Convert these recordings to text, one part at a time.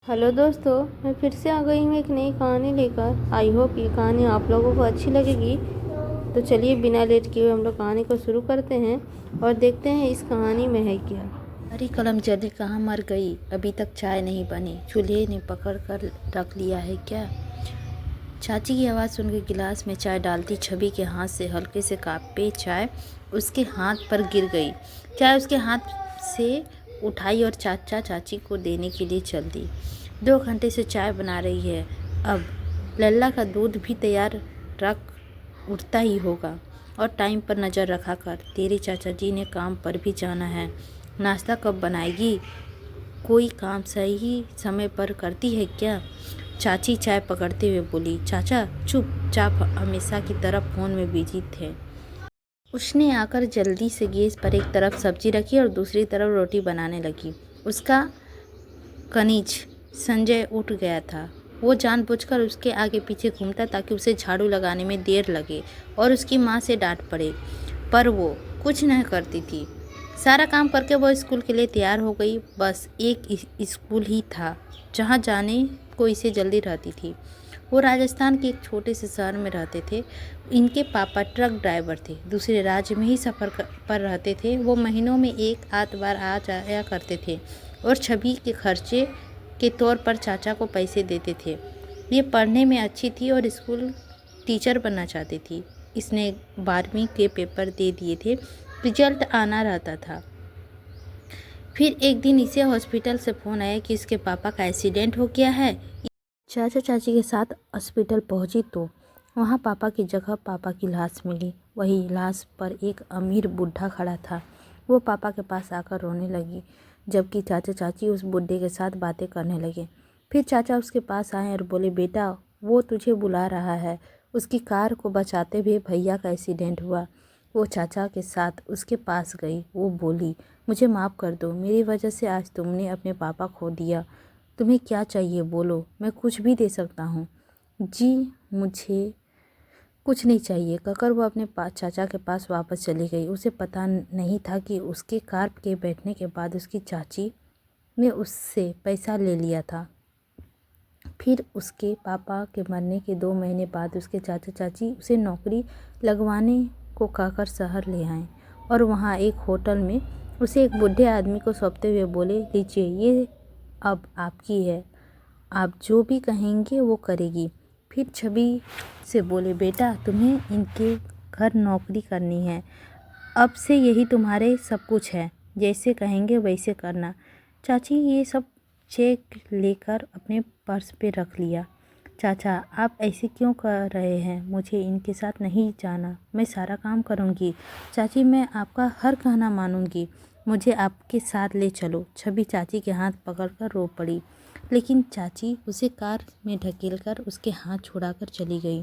Hello दोस्तों, मैं फिर से आ गई हूँ एक नई कहानी लेकर। आई होप ये कहानी आप लोगों को अच्छी लगेगी। तो चलिए बिना लेट किए हुए हम लोग कहानी को शुरू करते हैं और देखते हैं इस कहानी में है क्या। हरी कलम जली कहाँ मर गई, अभी तक चाय नहीं बनी, चूल्हे ने पकड़ कर रख लिया है क्या। चाची की आवाज़ सुनकर गिलास में चाय डालती छवि के हाथ से हल्के से कापे चाय उसके हाथ पर गिर गई। चाय उसके हाथ से उठाई और चाचा चाची को देने के लिए चल दी। 2 घंटे से चाय बना रही है, अब लल्ला का दूध भी तैयार रख उठता ही होगा। और टाइम पर नज़र रखा कर, तेरे चाचा जी ने काम पर भी जाना है। नाश्ता कब बनाएगी, कोई काम सही समय पर करती है क्या। चाची चाय पकड़ते हुए बोली। चाचा चुपचाप हमेशा की तरफ फ़ोन में बिजी थे। उसने आकर जल्दी से गैस पर एक तरफ सब्जी रखी और दूसरी तरफ रोटी बनाने लगी। उसका कनीज संजय उठ गया था। वो जानबूझकर उसके आगे पीछे घूमता ताकि उसे झाड़ू लगाने में देर लगे और उसकी माँ से डांट पड़े, पर वो कुछ नहीं करती थी। सारा काम करके वो स्कूल के लिए तैयार हो गई। बस एक स्कूल ही था जहाँ जाने को इसे जल्दी रहती थी। वो राजस्थान के एक छोटे से शहर में रहते थे। इनके पापा ट्रक ड्राइवर थे, दूसरे राज्य में ही सफ़र पर रहते थे। वो महीनों में एक आध बार आ जाया करते थे और छवि के खर्चे के तौर पर चाचा को पैसे देते थे। ये पढ़ने में अच्छी थी और स्कूल टीचर बनना चाहती थी। इसने 12वीं के पेपर दे दिए थे, रिजल्ट आना रहता था। फिर एक दिन इसे हॉस्पिटल से फ़ोन आया कि इसके पापा का एक्सीडेंट हो गया है। चाचा चाची के साथ हॉस्पिटल पहुंची तो वहां पापा की जगह पापा की लाश मिली। वही लाश पर एक अमीर बुढ़ा खड़ा था। वो पापा के पास आकर रोने लगी, जबकि चाचा चाची उस बुढ़े के साथ बातें करने लगे। फिर चाचा उसके पास आए और बोले, बेटा वो तुझे बुला रहा है। उसकी कार को बचाते हुए भैया का एक्सीडेंट हुआ। वो चाचा के साथ उसके पास गई। वो बोली, मुझे माफ़ कर दो, मेरी वजह से आज तुमने अपने पापा खो दिया। तुम्हें क्या चाहिए बोलो, मैं कुछ भी दे सकता हूँ। जी मुझे कुछ नहीं चाहिए, कहकर वो अपने चाचा के पास वापस चली गई। उसे पता नहीं था कि उसके कार के बैठने के बाद उसकी चाची ने उससे पैसा ले लिया था। फिर उसके पापा के मरने के 2 महीने बाद उसके चाचा चाची उसे नौकरी लगवाने को कहकर शहर ले आए और वहाँ एक होटल में उसे एक बूढ़े आदमी को सौंपते हुए बोले, लीजिए ये अब आपकी है, आप जो भी कहेंगे वो करेगी। फिर छवि से बोले, बेटा तुम्हें इनके घर नौकरी करनी है, अब से यही तुम्हारे सब कुछ है, जैसे कहेंगे वैसे करना। चाची ये सब चेक लेकर अपने पर्स पे रख लिया। चाचा आप ऐसे क्यों कर रहे हैं, मुझे इनके साथ नहीं जाना, मैं सारा काम करूँगी। चाची मैं आपका हर कहना मानूंगी, मुझे आपके साथ ले चलो। छवि चाची के हाथ पकड़कर रो पड़ी, लेकिन चाची उसे कार में ढकेलकर उसके हाथ छुड़ाकर चली गई।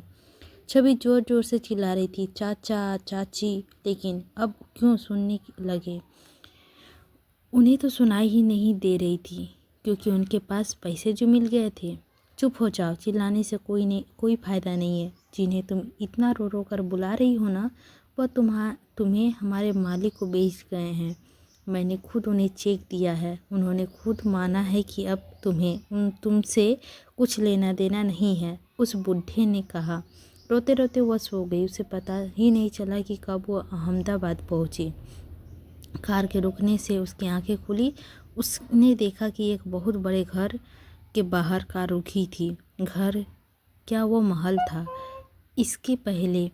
छवि जोर जोर से चिल्ला रही थी, चाचा चाची, लेकिन अब क्यों सुनने लगे। उन्हें तो सुनाई ही नहीं दे रही थी, क्योंकि उनके पास पैसे जो मिल गए थे। चुप हो जाओ, चिल्लाने से कोई फ़ायदा नहीं है। जिन्हें तुम इतना रो रो कर बुला रही हो ना, वह तुम्हें हमारे मालिक को बेच गए हैं। मैंने खुद उन्हें चेक दिया है, उन्होंने खुद माना है कि अब तुमसे कुछ लेना देना नहीं है, उस बुढ़े ने कहा। रोते रोते वह सो गई। उसे पता ही नहीं चला कि कब वो अहमदाबाद पहुंची। कार के रुकने से उसकी आंखें खुली। उसने देखा कि एक बहुत बड़े घर के बाहर कार रुकी थी। घर क्या, वो महल था। इसके पहले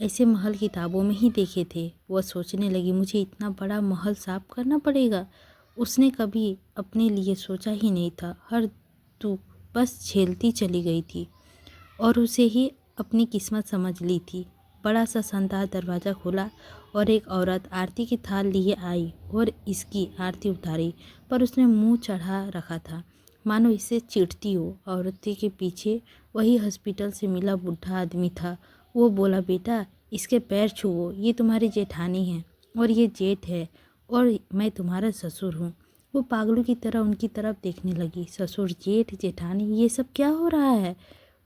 ऐसे महल किताबों में ही देखे थे। वह सोचने लगी, मुझे इतना बड़ा महल साफ करना पड़ेगा। उसने कभी अपने लिए सोचा ही नहीं था। हर दुख बस झेलती चली गई थी और उसे ही अपनी किस्मत समझ ली थी। बड़ा सा शानदार दरवाज़ा खोला और एक औरत आरती की थाल लिए आई और इसकी आरती उतारी, पर उसने मुंह चढ़ा रखा था, मानो इसे चिढ़ती हो। औरत के पीछे वही हॉस्पिटल से मिला बूढ़ा आदमी था। वो बोला, बेटा इसके पैर छुओ, ये तुम्हारी जेठानी है और ये जेठ है और मैं तुम्हारा ससुर हूँ। वो पागलों की तरह उनकी तरफ देखने लगी। ससुर, जेठ, जेठानी, ये सब क्या हो रहा है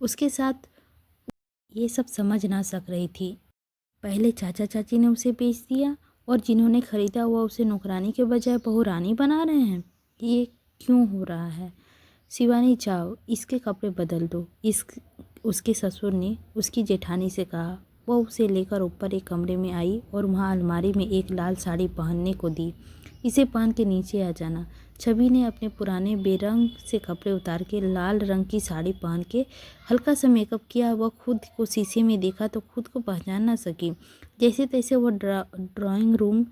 उसके साथ। ये सब समझ ना सक रही थी। पहले चाचा चाची ने उसे बेच दिया और जिन्होंने ख़रीदा हुआ उसे नौकरानी के बजाय बहू रानी बना रहे हैं। ये क्यों हो रहा है। शिवानी जाओ इसके कपड़े बदल दो, उसके ससुर ने उसकी जेठानी से कहा। वह उसे लेकर ऊपर एक कमरे में आई और वहाँ अलमारी में एक लाल साड़ी पहनने को दी। इसे पहन के नीचे आ जाना। छवि ने अपने पुराने बेरंग से कपड़े उतार के लाल रंग की साड़ी पहन के हल्का सा मेकअप किया। वह खुद को शीशे में देखा तो खुद को पहचान ना सकी। जैसे तैसे वह ड्राइंग रूम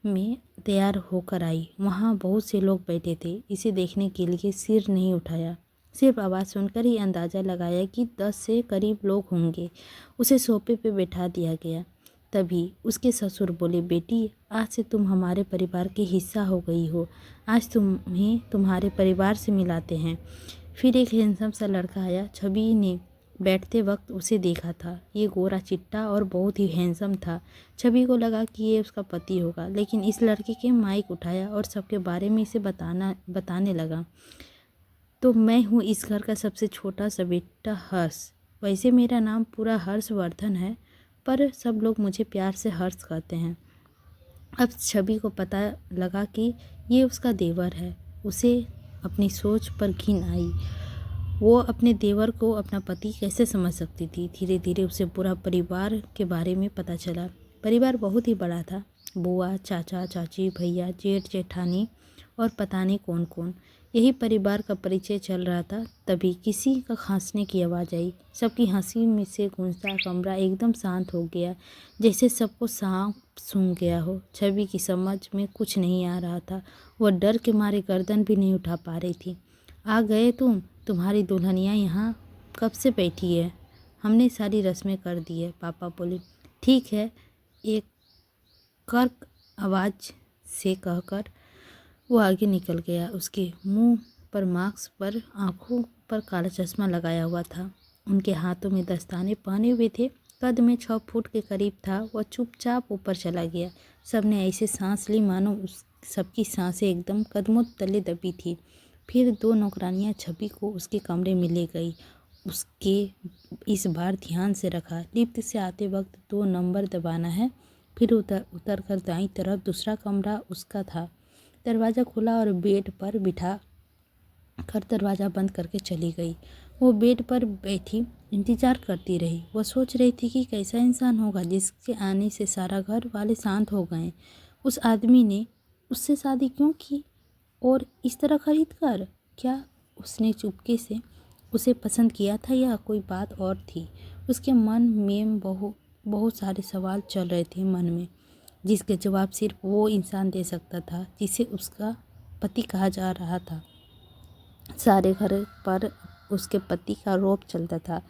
में तैयार होकर आई। वहाँ बहुत से लोग बैठे थे। इसे देखने के लिए सिर नहीं उठाया, सिर्फ आवाज़ सुनकर ही अंदाज़ा लगाया कि 10 से करीब लोग होंगे। उसे सोफे पे बैठा दिया गया। तभी उसके ससुर बोले, बेटी आज से तुम हमारे परिवार के हिस्सा हो गई हो। आज तुम्हें तुम्हारे परिवार से मिलाते हैं। फिर एक हैंडसम सा लड़का आया। छवि ने बैठते वक्त उसे देखा था। ये गोरा चिट्टा और बहुत ही हैंडसम था। छवि को लगा कि ये उसका पति होगा, लेकिन इस लड़के के माइक उठाया और सबके बारे में इसे बताने लगा। तो मैं हूँ इस घर का सबसे छोटा सा बेटा हर्ष। वैसे मेरा नाम पूरा हर्षवर्धन है, पर सब लोग मुझे प्यार से हर्ष कहते हैं। अब छवि को पता लगा कि ये उसका देवर है। उसे अपनी सोच पर घिन आई। वो अपने देवर को अपना पति कैसे समझ सकती थी। धीरे धीरे उसे पूरा परिवार के बारे में पता चला। परिवार बहुत ही बड़ा था। बुआ, चाचा, चाची, भैया, जेठ, जेठानी और पता नहीं कौन कौन। यही परिवार का परिचय चल रहा था। तभी किसी का खांसने की आवाज़ आई। सबकी हंसी में से गूंजता कमरा एकदम शांत हो गया, जैसे सबको सांप सूंघ गया हो। छवि की समझ में कुछ नहीं आ रहा था। वह डर के मारे गर्दन भी नहीं उठा पा रही थी। आ गए तुम? तुम्हारी दुल्हनिया यहाँ कब से बैठी है? हमने सारी रस्में कर दी है, पापा बोले। ठीक है, एक कर्क आवाज़ से कहकर वो आगे निकल गया। उसके मुंह पर मास्क पर, आंखों पर काला चश्मा लगाया हुआ था। उनके हाथों में दस्ताने पहने हुए थे। कद में 6 फुट के करीब था। वह चुपचाप ऊपर चला गया। सबने ऐसे सांस ली मानो उस सबकी सांसें एकदम कदमों तले दबी थी। फिर 2 नौकरानियां छवि को उसके कमरे में ले गई। उसके इस बार ध्यान से रखा। लिफ्ट से आते वक्त 2 नंबर दबाना है। फिर उतर कर दाईं तरफ दूसरा कमरा उसका था। दरवाज़ा खुला और बेड पर बिठा कर दरवाज़ा बंद करके चली गई। वो बेड पर बैठी इंतज़ार करती रही। वह सोच रही थी कि कैसा इंसान होगा जिसके आने से सारा घर वाले शांत हो गए। उस आदमी ने उससे शादी क्यों की और इस तरह खरीद कर? क्या उसने चुपके से उसे पसंद किया था या कोई बात और थी? उसके मन में बहुत सारे सवाल चल रहे थे मन में, जिसके जवाब सिर्फ वो इंसान दे सकता था जिसे उसका पति कहा जा रहा था। सारे घर पर उसके पति का रौब चलता था।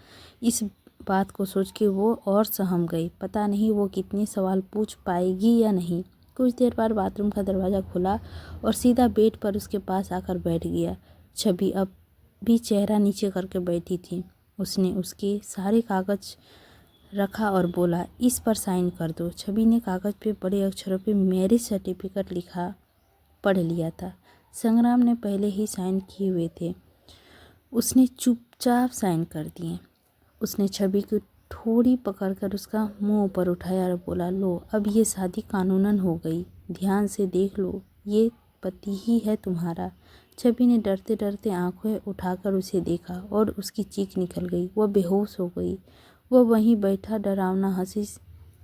इस बात को सोच के वो और सहम गई। पता नहीं वो कितने सवाल पूछ पाएगी या नहीं। कुछ देर बाद बाथरूम का दरवाज़ा खुला और सीधा बेड पर उसके पास आकर बैठ गया। छवि अब भी चेहरा नीचे करके बैठी थी। उसने उसके सारे कागज़ रखा और बोला, इस पर साइन कर दो। छवि ने कागज़ पे बड़े अक्षरों पे मैरिज सर्टिफिकेट लिखा पढ़ लिया था। संग्राम ने पहले ही साइन किए हुए थे। उसने चुपचाप साइन कर दिए। उसने छवि की ठोड़ी पकड़कर उसका मुंह ऊपर उठाया और बोला, लो अब ये शादी कानूनन हो गई। ध्यान से देख लो, ये पति ही है तुम्हारा। छवि ने डरते डरते आंखें उठाकर उसे देखा और उसकी चीख निकल गई। वह बेहोश हो गई। वह वहीं बैठा डरावना हंसी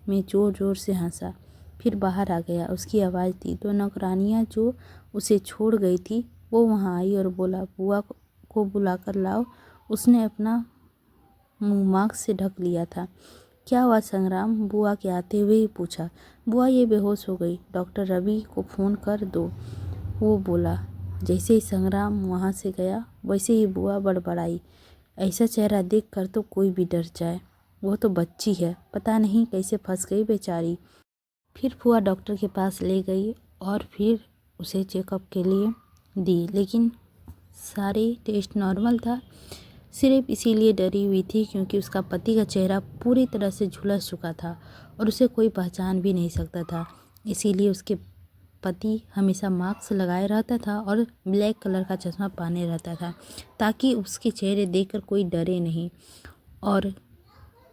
में ज़ोर ज़ोर से हंसा। फिर बाहर आ गया। उसकी आवाज़ थी। 2 नौकरानियाँ जो उसे छोड़ गई थी वो वहाँ आई और बोला, बुआ को बुलाकर लाओ। उसने अपना मुँह मास्क से ढक लिया था। क्या हुआ संग्राम? बुआ के आते हुए ही पूछा। बुआ ये बेहोश हो गई, डॉक्टर रवि को फ़ोन कर दो, वो बोला। जैसे ही संग्राम वहाँ से गया वैसे ही बुआ बड़बड़ाई, ऐसा चेहरा देख कर तो कोई भी डर जाए। वो तो बच्ची है, पता नहीं कैसे फंस गई बेचारी। फिर बुआ डॉक्टर के पास ले गई और फिर उसे चेकअप के लिए दी, लेकिन सारे टेस्ट नॉर्मल था। सिर्फ इसीलिए डरी हुई थी क्योंकि उसका पति का चेहरा पूरी तरह से झुलस चुका था और उसे कोई पहचान भी नहीं सकता था। इसीलिए उसके पति हमेशा मास्क लगाए रहता था और ब्लैक कलर का चश्मा पहने रहता था ताकि उसके चेहरे देखकर कोई डरे नहीं। और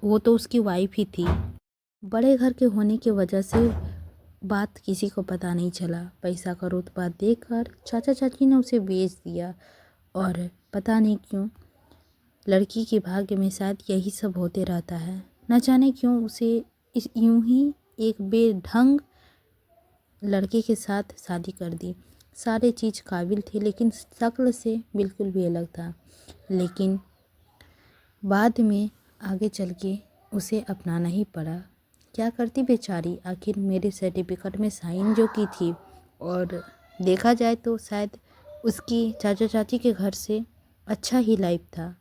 वो तो उसकी वाइफ ही थी। बड़े घर के होने की वजह से बात किसी को पता नहीं चला। पैसा का रुतबा देखकर चाचा चाची ने उसे बेच दिया और पता नहीं क्यों लड़की के भाग्य में शायद यही सब होते रहता है। न जाने क्यों उसे इस यूं ही एक बेढंग लड़के के साथ शादी कर दी। सारे चीज़ काबिल थे लेकिन शक्ल से बिल्कुल भी अलग था। लेकिन बाद में आगे चल के उसे अपनाना ही पड़ा। क्या करती बेचारी, आखिर मेरे सर्टिफिकेट में साइन जो की थी, और देखा जाए तो शायद उसकी चाचा चाची के घर से अच्छा ही लाइफ था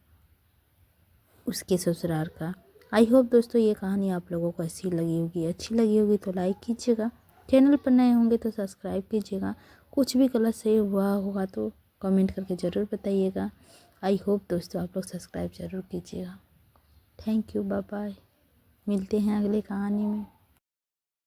उसके ससुराल का। आई होप दोस्तों ये कहानी आप लोगों को अच्छी लगी होगी तो लाइक कीजिएगा। चैनल पर नए होंगे तो सब्सक्राइब कीजिएगा। कुछ भी गलत सही हुआ होगा तो कमेंट करके ज़रूर बताइएगा। आई होप दोस्तों आप लोग सब्सक्राइब ज़रूर कीजिएगा। Thank you, bye bye. मिलते हैं अगले कहानी में।